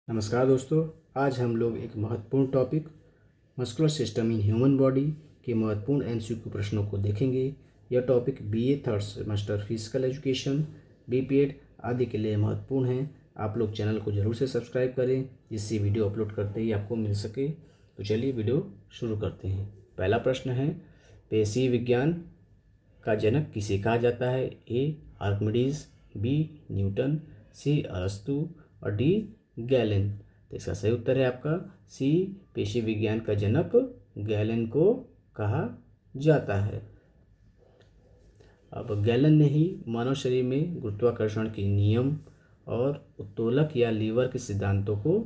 नमस्कार दोस्तों, आज हम लोग एक महत्वपूर्ण topic muscular system in human body के महत्वपूर्ण एमसीक्यू प्रश्नों को देखेंगे। यह topic BA third semester physical education, BPEd आदि के लिए महत्वपूर्ण है। आप लोग चैनल को जरूर से सब्सक्राइब करें जिससे वीडियो अपलोड करते ही आपको मिल सके। तो चलिए वीडियो शुरू करते हैं। पहला प्रश्न है, पेशी विज्ञान का जनक किसे कहा जाता है? ए आर्किमिडीज, बी न्यूटन, सी अरस्तु और डी गैलेन। तो इसका सही उत्तर है आपका सी, पेशी विज्ञान का जनक गैलेन को कहा जाता है। अब गैलेन ने ही मानव शरीर में गुरुत्वाकर्षण के नियम और उत्तोलक या लीवर के सिद्धांतों को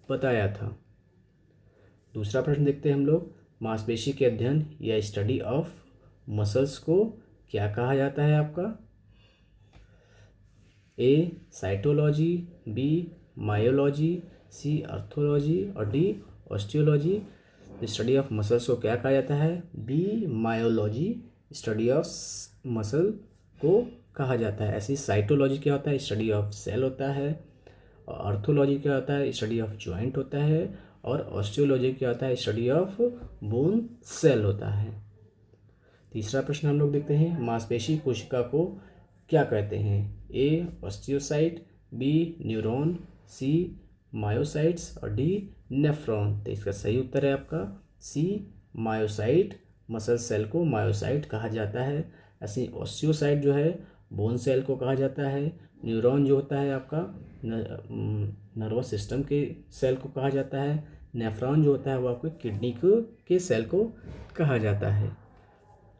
बताया था। दूसरा प्रश्न देखते हैं हम लोग, मांसपेशी के अध्ययन या स्टडी ऑफ मसल्स को क्या कहा जाता है आपका? A cytology, B myology, C orthology और D osteology. Study of muscles को क्या कहा जाता है? B myology study of muscle को कहा जाता है। ऐसी साइटोलॉजी क्या होता है? स्टडी ऑफ सेल होता है। और आर्थोलॉजी क्या होता है? स्टडी ऑफ जॉइंट होता है। और ऑस्टियोलॉजी क्या होता है? स्टडी ऑफ बोन सेल होता है। तीसरा प्रश्न हम लोग देखते हैं, मांसपेशी कोशिका को क्या कहते हैं? ए ऑस्टियोसाइट, बी न्यूरॉन, सी मायोसाइट्स और डी नेफ्रॉन। तो इसका सही उत्तर है आपका सी मायोसाइट। मसल सेल को मायोसाइट कहा जाता है। ऐसे ऑस्टियोसाइट जो है बोन सेल को कहा जाता है। न्यूरॉन जो होता है आपका नर्वस सिस्टम के सेल को कहा जाता है। नेफ्रॉन जो होता है वो आपके किडनी के सेल को कहा जाता है।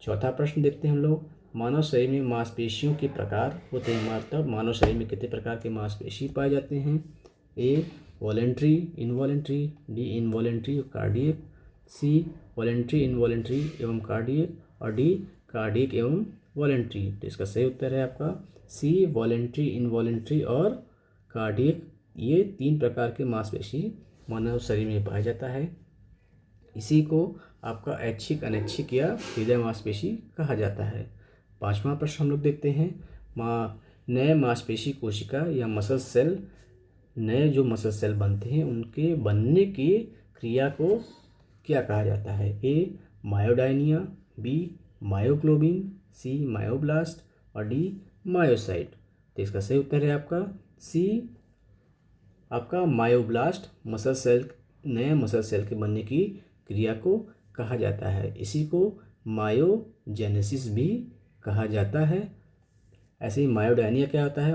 चौथा प्रश्न देखते हैं हम लोग, मानव शरीर में मांसपेशियों के प्रकार होते हैं। मतलब मानव शरीर में कितने प्रकार के मांसपेशी पाए जाते हैं? A voluntary, involuntary, D involuntary cardiac, C voluntary, involuntary एवं कार्डियक और डी कार्डियक एवं वॉलेंट्री। तो इसका सही उत्तर है आपका सी वॉलेंट्री, इनवॉलेंट्री और कार्डियक। ये 3 प्रकार के मांसपेशी मानव शरीर में पाया जाता है। इसी को आपका ऐच्छिक, अनैच्छिक या हृदय मांसपेशी कहा जाता है। 5वां प्रश्न हम लोग देखते हैं, नए मांसपेशी कोशिका या मसल सेल, नए जो मसल सेल बनते हैं उनके बनने की क्रिया को क्या कहा जाता है? ए मायोडाइनिया, बी मायोग्लोबिन, सी मायोब्लास्ट और डी मायोसाइट। तो इसका सही उत्तर है आपका सी, आपका मायोब्लास्ट मसल सेल, नए मसल सेल के बनने की क्रिया को कहा जाता है। इसी को मायोजेनेसिस भी कहा जाता है। ऐसे ही मायोडायनिया क्या होता है?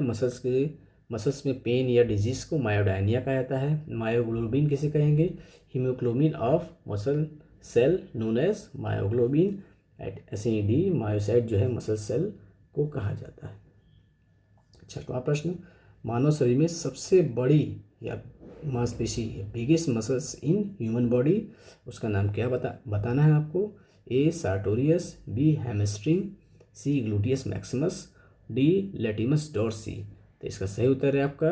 मसल्स में पेन या डिजीज को मायोडायनिया कहा जाता है। मायोग्लोबिन किसे कहेंगे? Haemoglobin of muscle cell known as myoglobin. ऐसे ही डी मायोसाइट जो है मसल सेल को कहा जाता है। 6वां प्रश्न, मानव शरीर में सबसे बड़ी या मांसपेशी biggest muscles in human body, उसका नाम क्या बताना है आपको? ए सार्टोरियस, बी हैमस्ट्रिंग, सी ग्लूटियस मैक्सिमस, डी लेटिमस डॉर्सी। तो इसका सही उत्तर है आपका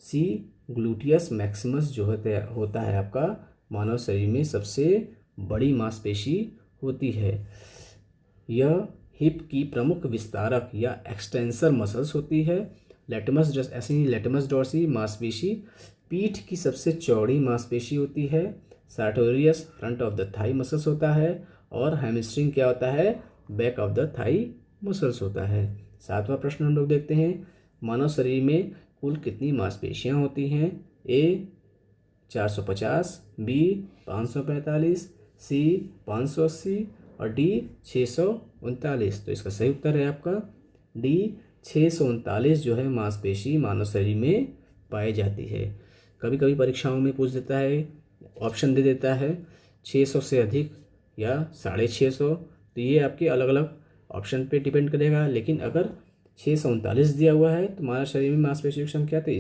सी ग्लूटियस मैक्सिमस जो होता है आपका मानव शरीर में सबसे बड़ी मांसपेशी होती है। यह हिप की प्रमुख विस्तारक या एक्सटेंसर मसल्स होती है। लेटिमस डॉर्सी मांसपेशी पीठ की सबसे चौड़ी मांसपेशी होती है। Sartorius front of the thigh muscles होता है और हैमस्ट्रिंग क्या होता है? Back of the thigh muscles होता है। 7वां प्रश्न हम लोग देखते हैं, मानव शरीर में कुल कितनी मांसपेशियां होती हैं? ए 450, बी 545, सी 580 और डी 639। तो इसका सही उत्तर है आपका डी 639 जो है मांसपेशी मानव शरीर में पाई जाती है। कभी कभी परीक्षाओं में पूछ देता है, ऑप्शन दे देता है 600 से अधिक या 650। तो ये आपके अलग अलग ऑप्शन पे डिपेंड करेगा, लेकिन अगर 639 दिया हुआ है तो मानव शरीर में मांसपेशियों की संख्या, तो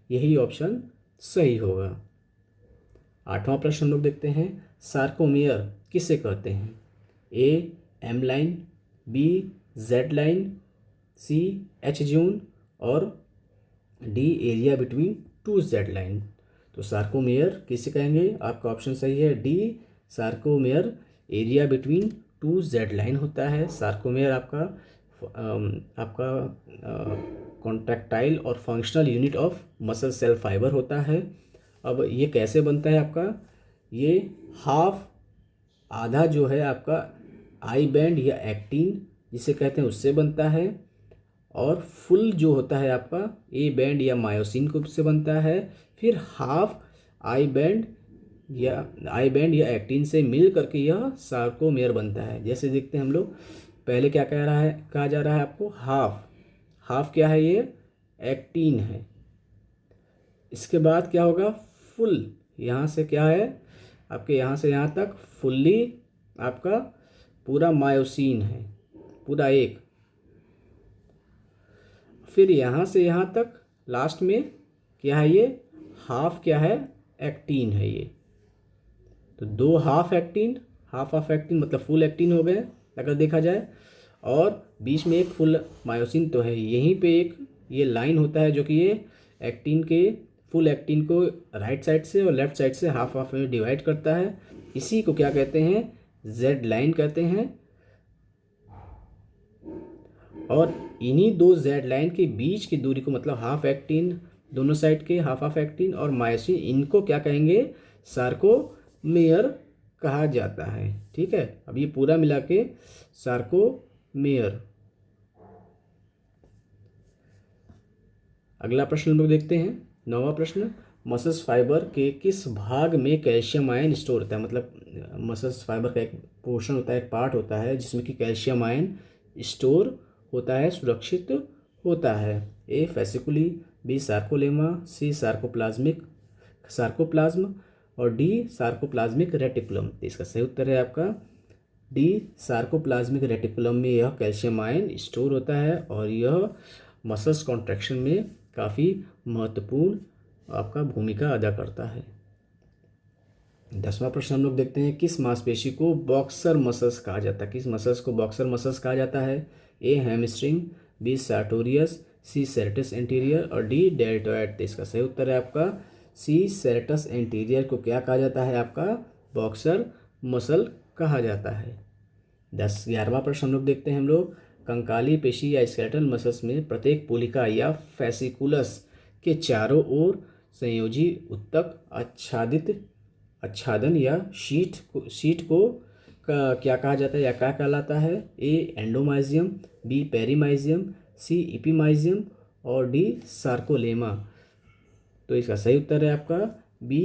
यही ऑप्शन सही होगा। 8वां प्रश्न हम लोग देखते हैं, सार्कोमियर किसे कहते हैं? A M line, B Z line, C H zone और D area between 2 Z line. तो सार्कोमेयर किसे कहेंगे? आपका ऑप्शन सही है D, sarcomere area between 2 Z line होता है। सार्कोमेयर आपका कॉन्ट्रैक्टाइल और functional unit of muscle cell fibre होता है। अब ये कैसे बनता है आपका, ये हाफ आधा जो है आपका आई बैंड या एक्टिन जिसे कहते हैं उससे बनता है, और फुल जो होता है आपका ए बैंड या मायोसिन को से बनता है। फिर हाफ आई बैंड या एक्टिन से मिल करके यह सार्कोमेयर बनता है। जैसे देखते हैं हम लोग, पहले क्या कहा जा रहा है आपको, हाफ क्या है, ये एक्टिन है। इसके बाद क्या होगा, फुल, यहाँ से क्या है आपके, यहाँ से यहाँ तक फुल्ली आपका पूरा मायोसिन है, पूरा एक। फिर यहाँ से यहाँ तक लास्ट में क्या है, ये हाफ क्या है, एक्टिन है ये। तो दो हाफ ऑफ एक्टिन मतलब फुल एक्टिन हो गए अगर देखा जाए, और बीच में एक फुल मायोसिन तो है। यहीं पे एक ये लाइन होता है जो कि ये एक्टिन के फुल एक्टिन को राइट साइड से और लेफ्ट साइड से हाफ में डिवाइड करता है। इसी को क्या कहते हैं, जेड लाइन कहते हैं। और इन्हीं दो जेड लाइन के बीच की दूरी को मतलब हाफ एक्टिन, दोनों साइड के हाफ एक्टिन और मायोसिन, इनको क्या कहेंगे, सार्कोमेयर कहा जाता है। ठीक है, अब ये पूरा मिला के सार्कोमेयर। अगला प्रश्न हम लोग देखते हैं, 9वां प्रश्न, मसल्स फाइबर के किस भाग में कैल्शियम आयन स्टोर होता है। मतलब मसल्स फाइबर का एक पोर्शन होता है, एक पार्ट होता है जिसमें कि कैल्शियम आयन स्टोर होता है, सुरक्षित होता है। ए फेसिकुली, बी सार्कोलेमा, सी सार्कोप्लाज्म और डी सार्कोप्लाज्मिक रेटिकुलम। तो इसका सही उत्तर है आपका डी सार्कोप्लाज्मिक रेटिकुलम में यह कैल्शियम आयन स्टोर होता है, और यह मसल्स कॉन्ट्रैक्शन में काफ़ी महत्वपूर्ण आपका भूमिका अदा करता है। 10वां प्रश्न हम लोग देखते हैं, किस मांसपेशी को बॉक्सर मसल्स कहा जाता है। किस मसल्स को बॉक्सर मसल्स कहा जाता है। ए हैमस्ट्रिंग, बी सार्टोरियस, सी सेरेटस एंटीरियर और डी डेल्टॉइड। तो इसका सही उत्तर है आपका सी सेरेटस एंटीरियर को क्या कहा जाता है, आपका बॉक्सर मसल कहा जाता है। 11वां प्रश्न हम लोग देखते हैं, हम लोग कंकाली पेशी या स्केलेटल मसल्स में प्रत्येक पुलिका या फेसिकुलस के चारों ओर संयोजी उत्तक आच्छादन या शीट को क्या कहा जाता है या क्या कहलाता है। ए एंडोमाइजियम, बी पेरीमाइजियम, सी इपीमाइजियम और डी सार्कोलेमा। तो इसका सही उत्तर है आपका बी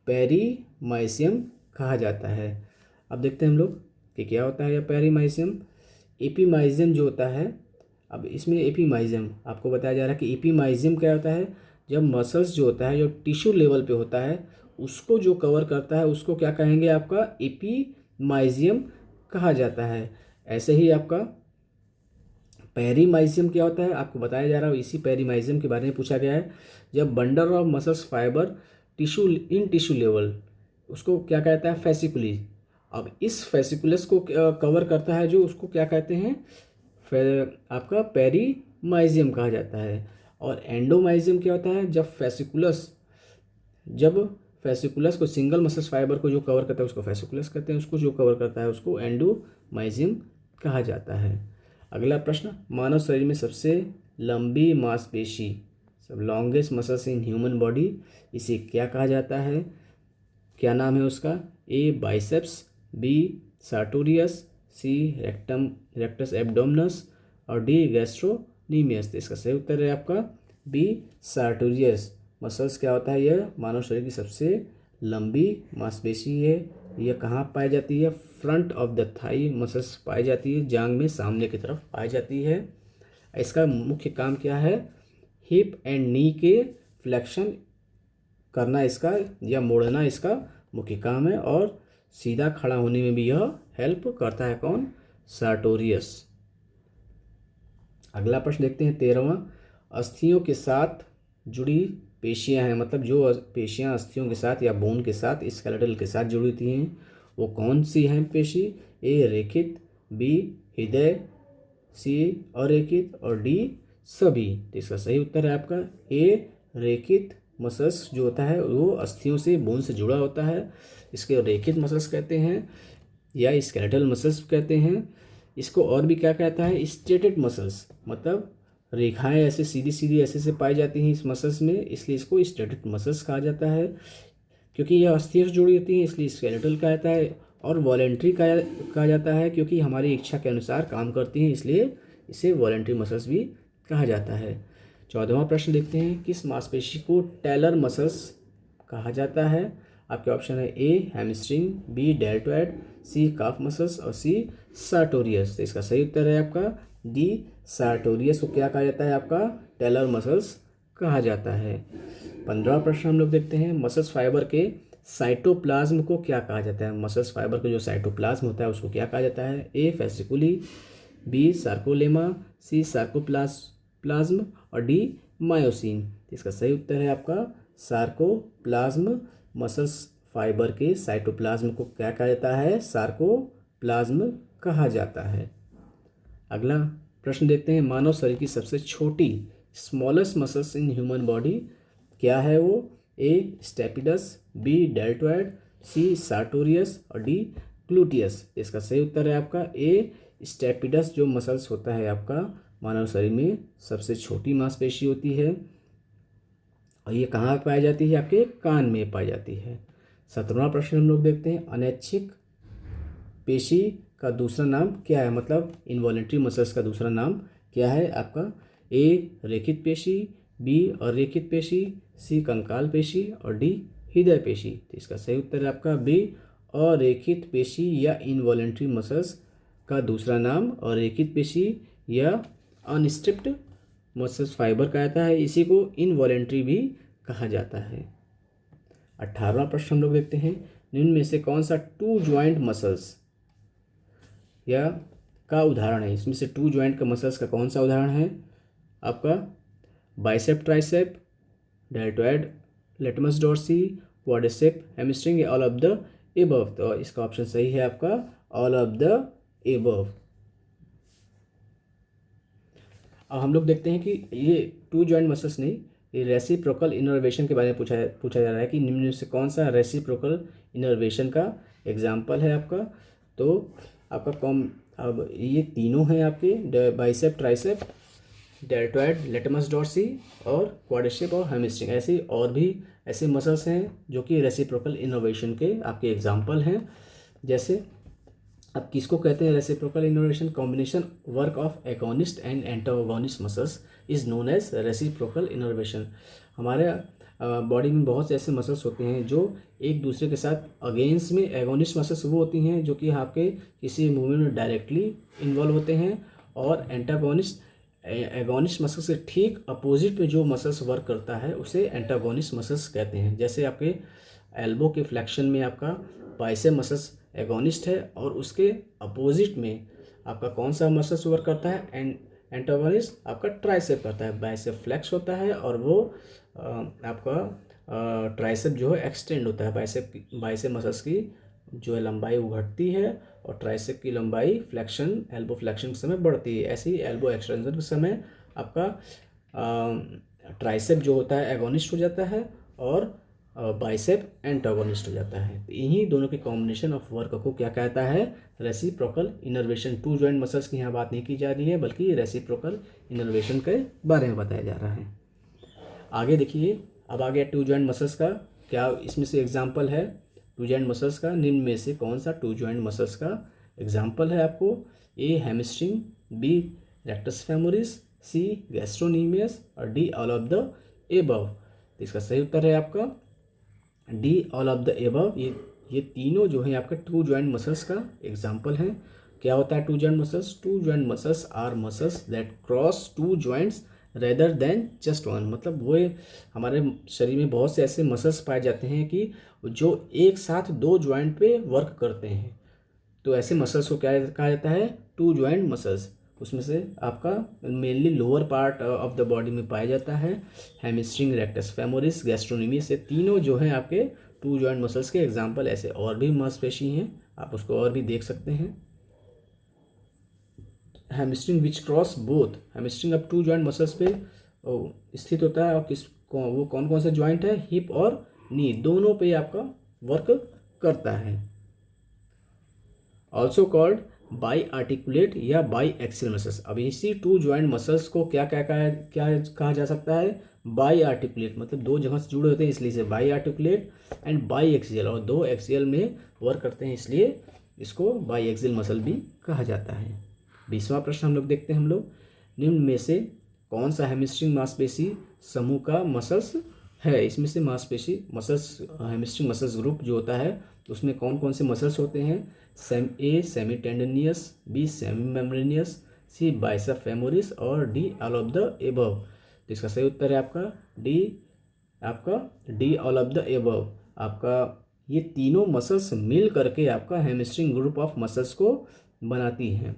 पेरीमाइजियम कहा जाता है। अब देखते हैं हम लोग कि क्या होता है यह पेरीमाइजियम। एपीमाइजियम जो होता है, अब इसमें एपीमाइजियम आपको बताया जा रहा है कि एपीमाइजियम क्या होता है, जब मसल्स जो होता है जो टिश्यू लेवल पे होता है उसको जो कवर करता है उसको क्या कहेंगे, आपका एपीमाइजियम कहा जाता है। ऐसे ही आपका पेरीमाइजियम क्या होता है आपको बताया जा रहा है, इसी पेरीमाइजियम के बारे में पूछा गया है। जब bundle of muscles fibre tissue level, उसको क्या कहता है, फेसिकुली। अब इस फेसिकुलस को कवर करता है जो, उसको क्या कहते हैं, आपका पेरीमाइजियम कहा जाता है। और एंडोमाइजियम क्या होता है, जब फेसिकुलस को सिंगल मसल्स फाइबर को जो कवर करता है उसको फेसिकुलस कहते हैं, उसको जो कवर करता है उसको एंडोमाइजियम कहा जाता है। अगला प्रश्न, मानव शरीर में सबसे लंबी मांसपेशी, सब longest muscles in human body, इसे क्या कहा जाता है, क्या नाम है उसका। ए बाइसेप्स, बी सार्टोरियस, सी रेक्टस एब्डोमिनस और डी गैस्ट्रोनीमियस। इसका सही उत्तर है आपका बी सार्टोरियस मसल्स क्या होता है, यह मानव शरीर की सबसे लंबी मांसपेशी है। यह कहाँ पाई जाती है, front of the thigh muscles पाई जाती है, जांग में सामने की तरफ पाई जाती है। इसका मुख्य काम क्या है, हिप एंड नी के फ्लेक्शन करना इसका या मोड़ना इसका मुख्य काम है, और सीधा खड़ा होने में भी यह हेल्प करता है। कौन, सार्टोरियस। अगला प्रश्न देखते हैं 13वां, अस्थियों के साथ जुड़ी पेशियां हैं, मतलब जो पेशियां अस्थियों के साथ या बोन के साथ स्केलेटल के साथ जुड़ी होती हैं वो कौन सी हैं पेशी। ए रेखित, बी हृदय, सी अरेखित और डी सभी। तो इसका सही उत्तर है आपका ए रेखित मसल्स जो होता है वो अस्थियों से बोन से जुड़ा होता है, इसके रेखित मसल्स कहते हैं या स्केलेटल मसल्स कहते हैं। इसको और भी क्या कहता है, स्ट्रेटेड मसल्स, मतलब रेखाएं ऐसे सीधी सीधी ऐसे से पाई जाती हैं इस मसल्स में, इसलिए इसको स्टेटिक मसल्स कहा जाता है। क्योंकि यह अस्थियों से जुड़ी होती हैं इसलिए स्केलेटल कहा जाता है। और वॉलेंट्री कहा जाता है क्योंकि हमारी इच्छा के अनुसार काम करती हैं, इसलिए इसे वॉलेंट्री मसल्स भी कहा जाता है। 14वां प्रश्न देखते हैं, किस मांसपेशी को टेलर मसल्स कहा जाता है? आपके ऑप्शन है ए हैमस्ट्रिंग, बी डेल्टॉइड, सी काफ मसल्स और सी सार्टोरियस। तो इसका सही उत्तर है आपका डी सार्टोरियस को क्या कहा जाता है? आपका टेलर मसल्स कहा जाता है। 15वां प्रश्न हम लोग देखते हैं, मसल्स फाइबर के साइटोप्लाज्म को क्या कहा जाता है? मसल्स फाइबर का जो साइटोप्लाज्म होता है उसको क्या कहा जाता है? ए फेसिकुली, बी सार्कोलेमा, सी सार्कोप्लाज्म और डी मायोसिन। इसका सही उत्तर है आपका सार्कोप्लाज्म। मसल्स फाइबर के साइटोप्लाज्म को क्या कहा जाता है? सार्कोप्लाज्म कहा जाता है। अगला प्रश्न देखते हैं, मानव शरीर की सबसे छोटी smallest muscles in human body क्या है? वो ए स्टेपिडस, बी डेल्टॉइड, सी सार्टोरियस और डी ग्लूटियस। इसका सही उत्तर है आपका ए स्टेपिडस। जो मसल्स होता है आपका मानव शरीर में सबसे छोटी मांसपेशी होती है और ये कहाँ पाई जाती है? आपके कान में पाई जाती है। 17वां प्रश्न हम लोग देखते हैं, अनैच्छिक पेशी का दूसरा नाम क्या है? मतलब इनवॉलेंट्री मसल्स का दूसरा नाम क्या है आपका? ए रेखित पेशी, बी अरेखित पेशी, सी कंकाल पेशी और डी हृदय पेशी। तो इसका सही उत्तर है आपका बी अरेखित पेशी या इनवॉलेंट्री मसल्स का दूसरा नाम अरेखित पेशी या अनस्ट्रिप्ड मसल्स फाइबर कहा जाता है। इसी को इनवॉलेंट्री भी कहा जाता है। 18वां प्रश्न हम लोग देखते हैं, निम्न में से कौन सा टू जॉइंट मसल्स या का उदाहरण है? इसमें से टू जॉइंट का मसल्स का कौन सा उदाहरण है? आपका bicep tricep, deltoid latissimus dorsi, quadricep hamstring या ऑल ऑफ द एबव। तो इसका ऑप्शन सही है आपका ऑल ऑफ द एबव। अब हम लोग देखते हैं कि ये टू जॉइंट मसल्स नहीं, ये रेसिप्रोकल इनर्वेशन के बारे में पूछा जा रहा है कि निम्न में से कौन सा रेसिप्रोकल इनर्वेशन का एग्जाम्पल है आपका? तो आपका अब ये तीनों हैं आपके bicep tricep, deltoid latissimus dorsi और क्वाड्रिसेप और हैमस्ट्रिंग। ऐसे और भी ऐसे मसल्स हैं जो कि रेसिप्रोकल इनोवेशन के आपके एग्जाम्पल हैं। जैसे अब किसको कहते हैं reciprocal innovation? Combination work of agonist and antagonist muscles is known as reciprocal innovation. हमारे बॉडी में बहुत से ऐसे मसल्स होते हैं जो एक दूसरे के साथ अगेंस्ट में एगोनिस्ट मसल्स वो होती हैं जो कि आपके किसी मूवमेंट में डायरेक्टली इन्वॉल्व होते हैं, और एगोनिस्ट मसल्स के ठीक अपोजिट में जो मसल्स वर्क करता है उसे एंटागोनिस्ट मसल्स कहते हैं। जैसे आपके एल्बो के फ्लेक्शन में आपका बाइसेप मसल्स एगोनिस्ट है और उसके अपोजिट में आपका कौन सा मसल्स वर्क करता है? एंटागोनिस्ट आपका ट्राइसेप करता है। बाइसेप फ्लेक्स होता है और वो आपका ट्राइसेप जो है एक्सटेंड होता है। बाइसेप मसल्स की जो है लंबाई वो घटती है और ट्राइसेप की लंबाई फ्लेक्शन एल्बो फ्लेक्शन के समय बढ़ती है। ऐसे ही एल्बो एक्सटेंशन के समय आपका ट्राइसेप जो होता है एगोनिस्ट हो जाता है और बाइसेप एंटागोनिस्ट हो जाता है। तो इन्हीं दोनों के कॉम्बिनेशन ऑफ वर्क को क्या कहता है? Reciprocal innervation. Two joint muscles की यहाँ बात नहीं की जा रही है बल्कि रेसिप्रोकल इनर्वेशन के बारे में बताया जा रहा है। आगे देखिए, अब आ गया टू जॉइंट मसल्स का क्या इसमें से एग्जाम्पल है? टू जॉइंट मसल्स का निम्न में से कौन सा टू जॉइंट मसल्स का एग्जाम्पल है आपको? A hamstring, B rectus femoris, C gastrocnemius और D all of the above. तो इसका सही उत्तर है आपका D all of the above. ये तीनों जो है आपका टू जॉइंट मसल्स का एग्जाम्पल हैं। क्या होता है two joint muscles? Two joint muscles are muscles that cross two joints rather than just one. मतलब वो हमारे शरीर में बहुत से ऐसे मसल्स पाए जाते हैं कि जो एक साथ दो जॉइंट पे वर्क करते हैं। तो ऐसे मसल्स को क्या कहा जाता है? Two joint muscles. उसमें से आपका mainly lower part of the body में पाया जाता है हैमस्ट्रिंग, रेक्टस फेमोरिस, गैस्ट्रोनीमियस। ये तीनों जो हैं आपके टू जॉइंट मसल्स के एग्जाम्पल। ऐसे और भी मांसपेशी हैं, आप उसको और भी देख सकते हैं। हैमस्ट्रिंग विच क्रॉस बोथ। हैमस्ट्रिंग अब टू जॉइंट मसल्स पे स्थित होता है और वो कौन कौन से जॉइंट है? हिप और नी, दोनों पे आपका वर्क करता है। ऑल्सो कॉल्ड बाई आर्टिकुलेट या बाई एक्सियल मसल्स। अब इसी टू जॉइंट मसल्स को क्या क्या कहा जा सकता है, बाई आर्टिकुलेट, मतलब दो जगह से जुड़े होते हैं इसलिए से by articulate, and by axial, और दो एक्सियल में वर्क करते हैं इसलिए इसको बाई एक्सियल मसल भी कहा जाता है। 20वां प्रश्न हम लोग देखते हैं। हम लोग निम्न में से कौन सा हैमस्ट्रिंग मांसपेशी समूह का मसल्स है। इसमें से मांसपेशी मसल्स हैमस्ट्रिंग मसल्स ग्रुप जो होता है उसमें कौन कौन से मसल्स होते हैं। A semi tendinosus, B semi membranosus, C biceps femoris और D all of the above. तो इसका सही उत्तर है आपका D all of the above. आपका ये तीनों मसल्स मिल करके आपका हैमस्ट्रिंग ग्रुप ऑफ मसल्स को बनाती हैं।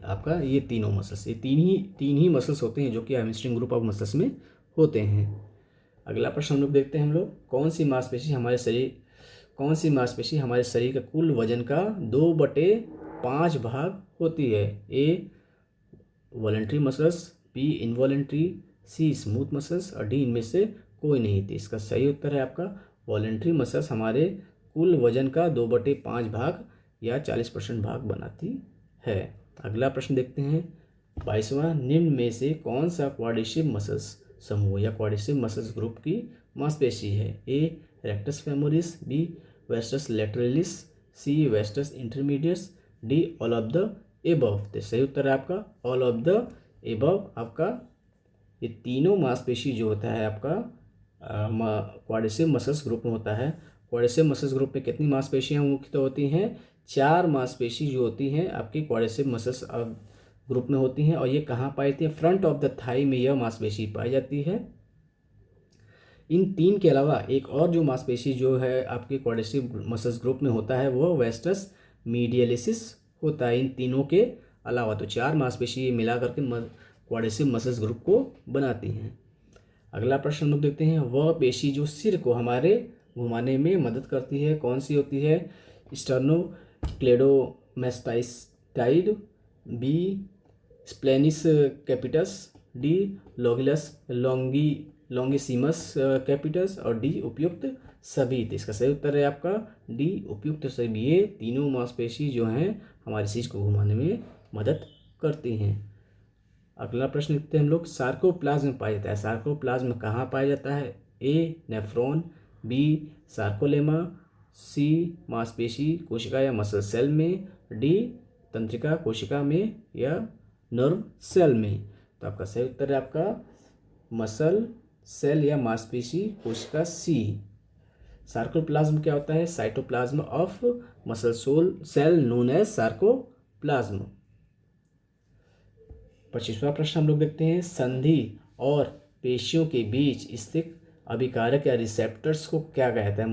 आपका ये तीनों मसल्स, ये तीन ही मसल्स होते हैं जो कि हैमस्ट्रिंग ग्रुप ऑफ मसल्स में होते हैं। अगला प्रश्न हम लोग देखते हैं। हम लोग कौन सी मांसपेशी हमारे शरीर का कुल वजन का 2/5 भाग होती है। ए वॉलेंट्री मसल्स, बी इनवॉलेंट्री, सी स्मूथ मसल्स और डी इनमें से कोई नहीं थी। इसका सही उत्तर है आपका वॉलेंट्री मसल्स हमारे कुल वजन का 2/5 भाग या 40% भाग बनाती है। अगला प्रश्न देखते हैं। 22वां, निम्न में से कौन सा क्वाड्रिसेप मसल्स समूह या क्वाड्रिसेप मसल्स ग्रुप की मांसपेशी है। A rectus femoris, B vastus lateralis, C vastus intermedius, D all of the above. तो सही उत्तर है आपका ऑल ऑफ द एबव। आपका ये तीनों मांसपेशी जो होता है आपका क्वाड्रिसेप मसल्स ग्रुप में होता है। क्वाड्रिसेप मसल्स ग्रुप में कितनी मांसपेशियां मुख्यतः होती हैं, 4 मांसपेशी जो होती हैं आपकी क्वाड्रिसेप मसल्स ग्रुप में होती हैं। और ये कहाँ पाई जाती है, फ्रंट ऑफ द थाई में यह मांसपेशी पाई जाती है। इन तीन के अलावा एक और जो मांसपेशी जो है आपके क्वाड्रिसेप मसल्स ग्रुप में होता है वो वेस्टस मीडियलिसिस होता है। इन तीनों के अलावा तो 4 मांसपेशी मिला करके क्वाड्रिसेप मसल्स ग्रुप को बनाती हैं। अगला प्रश्न हम लोग देखते हैं। वह पेशी जो सिर को हमारे घुमाने में मदद करती है कौन सी होती है। Sternocleidomastoid, B splenius capitis, D longissimus capitis और डी उपयुक्त सभी। तो इसका सही उत्तर है आपका डी उपयुक्त सभी। ये तीनों मांसपेशी जो हैं हमारे सिर को घुमाने में मदद करती हैं। अगला प्रश्न लिखते हैं हम लोग। सार्कोप्लाज्म पाया जाता है, सार्कोप्लाज्म कहाँ पाया जाता है। ए नेफ्रॉन, बी सार्कोलेमा, सी मांसपेशी कोशिका या मसल सेल में, डी तंत्रिका कोशिका में या नर्व सेल में। तो आपका सही उत्तर है आपका मसल सेल या मांसपेशी कोशिका सी। सार्कोप्लाज्म क्या होता है, cytoplasm of muscle cell known as sarcoplasm. 25वां प्रश्न हम लोग देखते हैं। संधि और पेशियों के बीच स्थित अभिकारक या रिसेप्टर्स को क्या कहता है।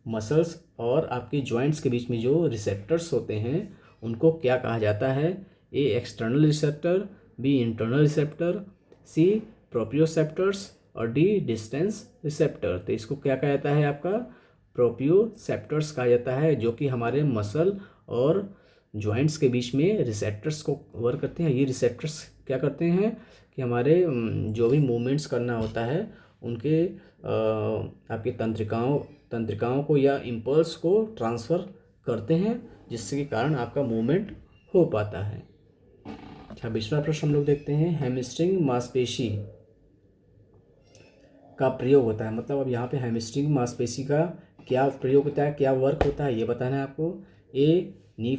मसल्स और आपके जॉइंट्स के बीच में जो रिसेप्टर्स होते हैं उनको क्या कहा जाता है। A external receptor, B internal receptor, C proprioceptors और डी डिस्टेंस रिसेप्टर। तो इसको क्या कहा जाता है आपका प्रोप्रियोसेप्टर्स कहा जाता है, जो कि हमारे मसल और जॉइंट्स के बीच में रिसेप्टर्स को वर्क करते हैं। ये रिसेप्टर्स क्या करते हैं कि हमारे जो भी मूवमेंट्स करना होता है उनके आपके तंत्रिकाओं को या इम्पल्स को ट्रांसफ़र करते हैं, जिसके के कारण आपका मूवमेंट हो पाता है। 26वां प्रश्न हम लोग देखते हैं। हैमस्ट्रिंग मांसपेशी का प्रयोग होता है, मतलब अब यहाँ पे हैमस्ट्रिंग मांसपेशी का क्या प्रयोग होता है, क्या वर्क होता है, ये बताना है आपको। ए नी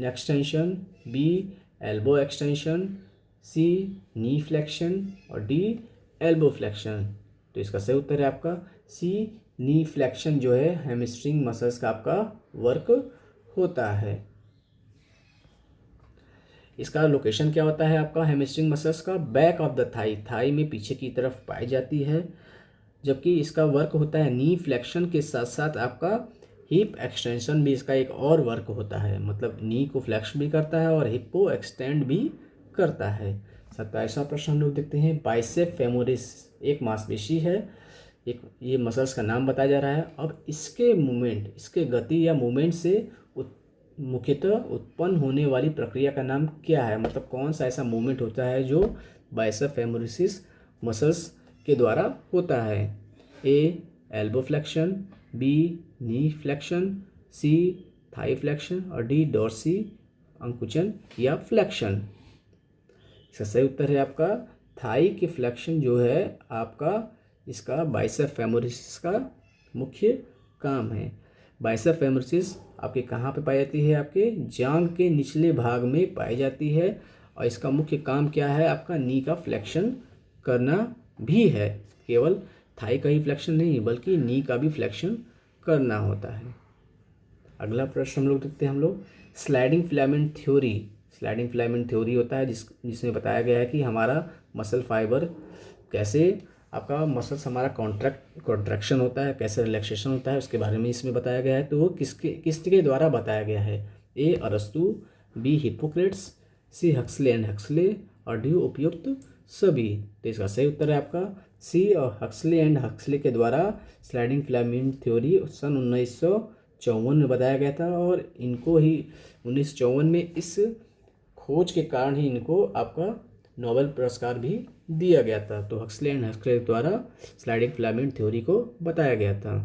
एक्सटेंशन, बी एल्बो एक्सटेंशन, सी नी फ्लेक्शन और डी एल्बो फ्लेक्शन। तो इसका सही उत्तर है आपका सी नी फ्लेक्शन जो है हैमस्ट्रिंग मसल्स का आपका वर्क होता है। इसका लोकेशन क्या होता है आपका हैमस्ट्रिंग मसल्स का, बैक ऑफ द थाई में पीछे की तरफ पाई जाती है। जबकि इसका वर्क होता है नी फ्लेक्शन के साथ साथ आपका हिप एक्सटेंशन भी इसका एक और वर्क होता है, मतलब नी को फ्लेक्स भी करता है और हिप को एक्सटेंड भी करता है। 27वां प्रश्न हम लोग देखते हैं। बाइसेप फेमोरिस एक मांसपेशी है, एक ये मसल्स का नाम बताया जा रहा है। अब इसके गति या मूवमेंट से मुख्यतः उत्पन्न होने वाली प्रक्रिया का नाम क्या है, मतलब कौन सा ऐसा मूवमेंट होता है जो बाइसेप फेमोरिस मसल्स के द्वारा होता है। ए एल्बो फ्लेक्शन, बी नी फ्लेक्शन, सी थाई फ्लेक्शन और डी डॉर्सी अंकुचन या फ्लेक्शन। इसका सही उत्तर है आपका थाई के फ्लेक्शन जो है आपका इसका बाइसेप फेमोरिस का मुख्य काम है। बाइसेप फेमोरिस आपके कहाँ पे पाई जाती है? आपके जांघ के निचले भाग में पाई जाती है और इसका मुख्य काम क्या है? आपका नी का फ्लेक्शन करना भी है। केवल थाई का ही फ्लेक्शन नहीं बल्कि नी का भी फ्लेक्शन करना होता है। अगला प्रश्न हम लोग देखते हैं sliding filament theory. Sliding filament theory होता है जिसमें बताया गया है कि हमारा मसल फाइबर कैसे आपका मसल्स हमारा कॉन्ट्रैक्शन होता है, कैसे रिलैक्सेशन होता है, उसके बारे में इसमें बताया गया है। तो वो किसके द्वारा बताया गया है? ए अरस्तु, B Hippocrates, C Huxley and Huxley और डी उपयुक्त सभी। तो इसका सही उत्तर है आपका सी और हक्सले एंड हक्सले के द्वारा स्लाइडिंग फिलामेंट थ्योरी सन 1954 में बताया गया था और इनको ही 1954 में इस खोज के कारण ही इनको आपका नोबेल पुरस्कार भी दिया गया था। तो हक्सले एंड हक्सले द्वारा स्लाइडिंग फिलामेंट थ्योरी को बताया गया था।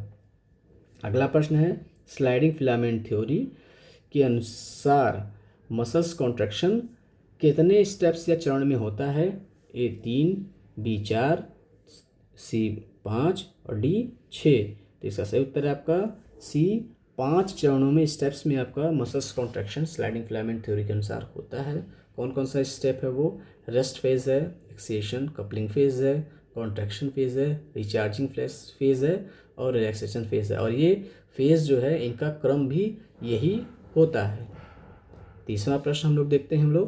अगला प्रश्न है स्लाइडिंग फिलामेंट थ्योरी के अनुसार मसल्स कॉन्ट्रैक्शन कितने स्टेप्स या चरण में होता है? ए 3, बी 4, सी 5 और डी 6। तो इसका सही उत्तर है आपका सी 5 चरणों में स्टेप्स में आपका muscles contraction sliding filament theory के अनुसार होता है। कौन कौन सा स्टेप है वो? रेस्ट फेज है, एक्सेशन कपलिंग फेज है, कॉन्ट्रैक्शन फेज है, रिचार्जिंग फेज है और रिलैक्सेशन फेज है। और ये फेज जो है इनका क्रम भी यही होता है। तीसरा प्रश्न हम लोग देखते हैं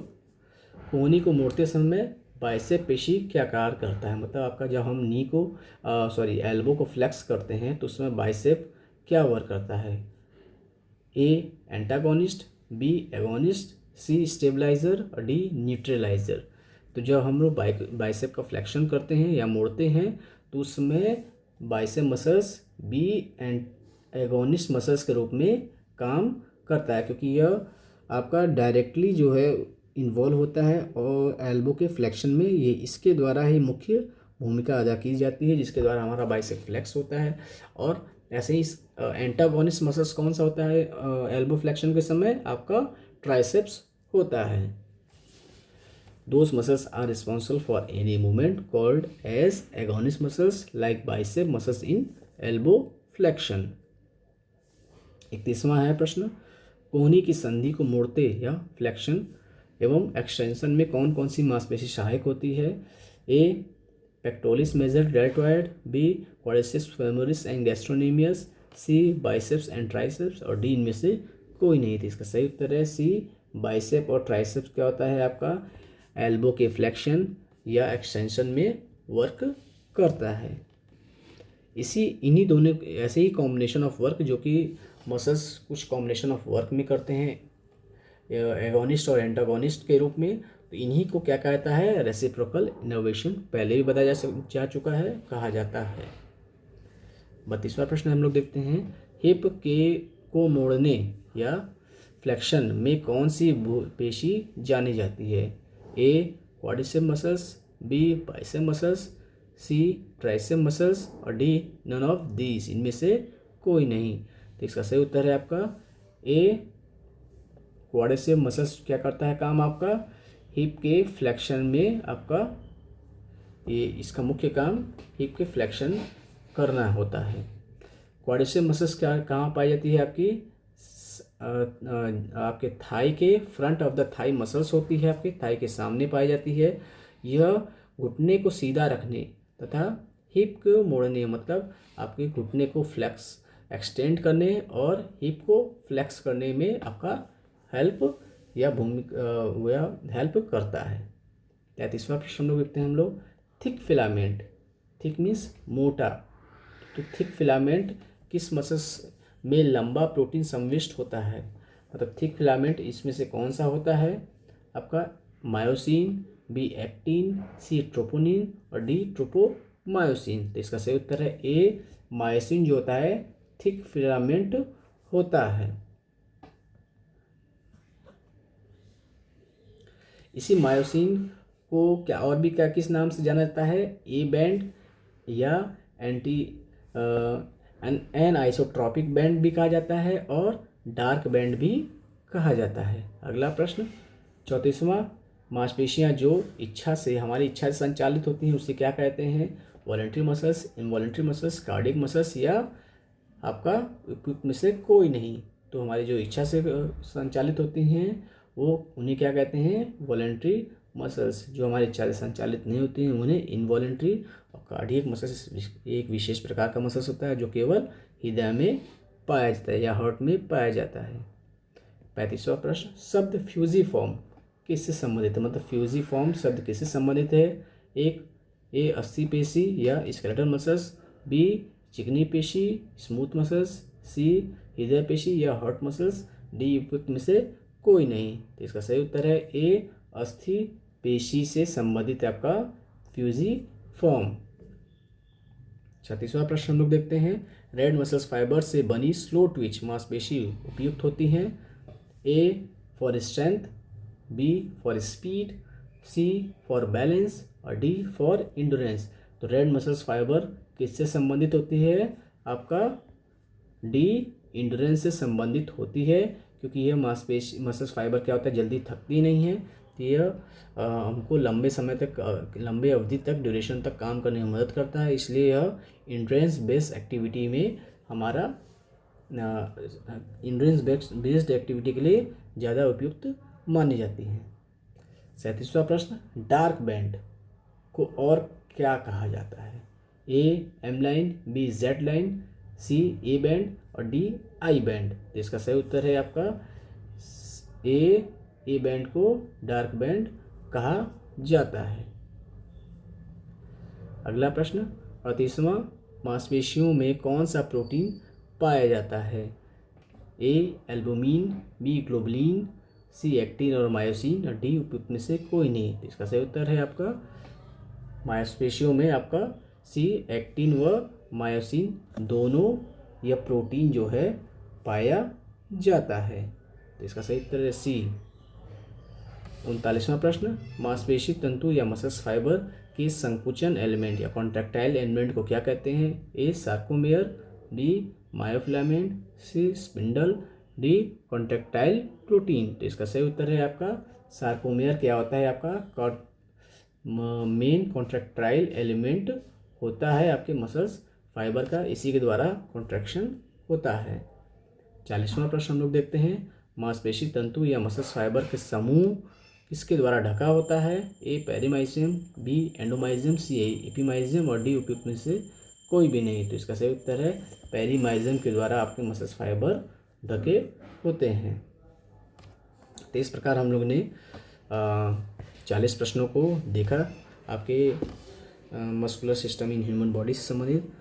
कोहनी को मोड़ते समय बाइसेप पेशी क्या कार्य करता है? मतलब आपका जब हम नी को एल्बो को फ्लेक्स करते हैं तो उसमें बाइसेप क्या वर्क करता है? ए एंटागोनिस्ट, बी एगोनिस्ट, सी स्टेबलाइजर और डी न्यूट्रलाइजर। तो जब हम लोग बाइसेप का फ्लेक्शन करते हैं या मोड़ते हैं तो उसमें bicep muscles B and agonist muscles के रूप में काम करता है क्योंकि यह आपका डायरेक्टली जो है इन्वॉल्व होता है और एल्बो के फ्लेक्शन में ये इसके द्वारा ही मुख्य भूमिका अदा की जाती है जिसके द्वारा हमारा बाइसेप फ्लेक्स होता है। और ऐसे ही एंटागोनिस्ट मसल्स कौन सा होता है एल्बो फ्लेक्शन के समय? आपका ट्राइसेप्स होता है। Those muscles are responsible for any movement called as agonist muscles like bicep muscles in elbow flexion। 31वां है प्रश्न कोहनी की संधि को मोड़ते या फ्लेक्शन एवं एक्सटेंशन में कौन कौन सी मांसपेशी सहायक होती है? A pectoralis major deltoid, B quadriceps femoris and gastrocnemius, C biceps and triceps और डी इनमें से कोई नहीं थी। इसका सही उत्तर है सी बाइसेप और ट्राइसेप्स क्या होता है आपका एल्बो के फ्लेक्शन या एक्सटेंशन में वर्क करता है। इन्हीं दोनों ऐसे ही कॉम्बिनेशन ऑफ वर्क जो कि मसल्स कुछ कॉम्बिनेशन ऑफ वर्क में करते हैं एगोनिस्ट और एंटागोनिस्ट के रूप में, तो इन्हीं को क्या कहता है? Reciprocal innervation. पहले भी बताया जा चुका है, कहा जाता है। 32वां प्रश्न हम लोग देखते हैं हिप के को मोड़ने या फ्लेक्शन में कौन सी पेशी जानी जाती है? A quadricep muscles, B bicep muscles, C tricep muscles और डी नन ऑफ दीज इनमें से कोई नहीं। तो इसका सही उत्तर है आपका ए क्वाड्रिसेप मसल्स क्या करता है काम आपका हिप के फ्लेक्शन में आपका ये इसका मुख्य काम हिप के फ्लेक्शन करना होता है। क्वाड्रिसेप मसल्स क्या कहाँ पाई जाती है? आपके थाई के front of the thigh muscles होती है, आपके थाई के सामने पाई जाती है। यह घुटने को सीधा रखने तथा हिप को मोड़ने मतलब आपके घुटने को फ्लेक्स एक्सटेंड करने और हिप को फ्लेक्स करने में आपका हेल्प या हेल्प करता है। 33वां प्रश्न हम लोग देखते हैं थिक फिलामेंट। थिक मीन्स मोटा। तो थिक फिलामेंट किस मसल्स में लंबा प्रोटीन संविष्ट होता है? मतलब थिक फिलामेंट इसमें से कौन सा होता है? आपका मायोसिन, बी एक्टिन, सी ट्रोपोनिन और डी ट्रोपोमायोसिन। तो इसका सही उत्तर है ए मायोसिन जो होता है थिक फिलामेंट होता है। इसी मायोसिन को क्या और भी क्या किस नाम से जाना जाता है? ए बैंड या एन आइसोट्रॉपिक बैंड भी कहा जाता है और डार्क बैंड भी कहा जाता है। अगला प्रश्न 34वां, मांसपेशियां जो हमारी इच्छा से संचालित होती हैं उसे क्या कहते हैं? Voluntary muscles, involuntary muscles, cardiac muscles या आपका उपयुक्त में से कोई नहीं। तो हमारी जो इच्छा से संचालित होती हैं वो उन्हें क्या कहते हैं? Voluntary muscles. जो हमारी इच्छा से संचालित नहीं होती हैं उन्हें इनवॉलंटरी। और कार्डियक मसल्स एक विशेष प्रकार का मसल्स होता है जो केवल हृदय में पाया जाता है या हार्ट में पाया जाता है। 35वां प्रश्न, शब्द फ्यूजिफॉर्म किससे संबंधित है? मतलब फ्यूजिफॉर्म शब्द किससे संबंधित है? एक, ए अस्थि पेशी या स्केलेटल मसल्स, बी चिकनी पेशी स्मूथ मसल्स, सी हृदय पेशी या हार्ट मसल्स, डी उपयुक्त में से कोई नहीं। तो इसका सही उत्तर है ए अस्थि पेशी से संबंधित है आपका फ्यूजिफॉर्म। 36वां प्रश्न हम लोग देखते हैं, रेड मसल्स फाइबर से बनी स्लो ट्विच मांसपेशी उपयुक्त होती हैं? A for strength, B for speed, C for balance और डी फॉर इंडोरेंस। तो रेड मसल्स फाइबर किससे संबंधित होती है? आपका डी इंडोरेंस से संबंधित होती है, क्योंकि यह मांसपेशी मसल्स फाइबर क्या होता है, जल्दी थकती नहीं है। तो यह हमको लंबे समय तक, लंबे अवधि तक, ड्यूरेशन तक काम करने में मदद करता है। इसलिए यह इंड्योरेंस बेस्ड एक्टिविटी में हमारा इंड्योरेंस बेस्ड एक्टिविटी के लिए ज़्यादा उपयुक्त मानी जाती है। 37वां प्रश्न, डार्क बैंड को और क्या कहा जाता है? A M line, B Z line, C A band और डी आई बैंड। तो इसका सही उत्तर है आपका ए बैंड को डार्क बैंड कहा जाता है। अगला प्रश्न 38वां, मांसपेशियों में कौन सा प्रोटीन पाया जाता है? ए एल्बुमिन, बी ग्लोबुलिन, सी एक्टिन और मायोसिन और डी उपयुक्त में से कोई नहीं। तो इसका सही उत्तर है आपका मांसपेशियों में आपका सी एक्टिन व मायोसिन दोनों यह प्रोटीन जो है पाया जाता है। तो इसका सही उत्तर है सी। 39वां प्रश्न, मांसपेशी तंतु या मसल्स फाइबर के संकुचन एलिमेंट या कॉन्ट्रैक्टाइल एलिमेंट को क्या कहते हैं? ए सार्कोमेयर, बी मायोफिलामेंट, सी स्पिंडल, डी कॉन्ट्रैक्टाइल प्रोटीन। तो इसका सही उत्तर है आपका सार्कोमेयर क्या होता है? आपका मेन कॉन्ट्रैक्टाइल एलिमेंट होता है आपके मसल्स फाइबर का, इसी के द्वारा कॉन्ट्रैक्शन होता है। 40वां प्रश्न हम लोग देखते हैं, मांसपेशी तंतु या मसल्स फाइबर के समूह किसके द्वारा ढका होता है? ए पेरीमाइजियम, बी एंडोमाइजियम, सी एपिमाइजियम और डी उपयुक्त में से कोई भी नहीं। तो इसका सही उत्तर है पेरीमाइजियम के द्वारा आपके मसल्स फाइबर ढके होते हैं। तो इस प्रकार हम लोग ने 40 प्रश्नों को देखा आपके muscular system in human body से संबंधित।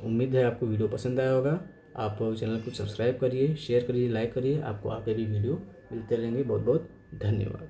उम्मीद है आपको वीडियो पसंद आया होगा। आप चैनल को सब्सक्राइब करिए, शेयर करिए, लाइक करिए। आपको आगे भी वीडियो मिलते रहेंगे। बहुत बहुत धन्यवाद।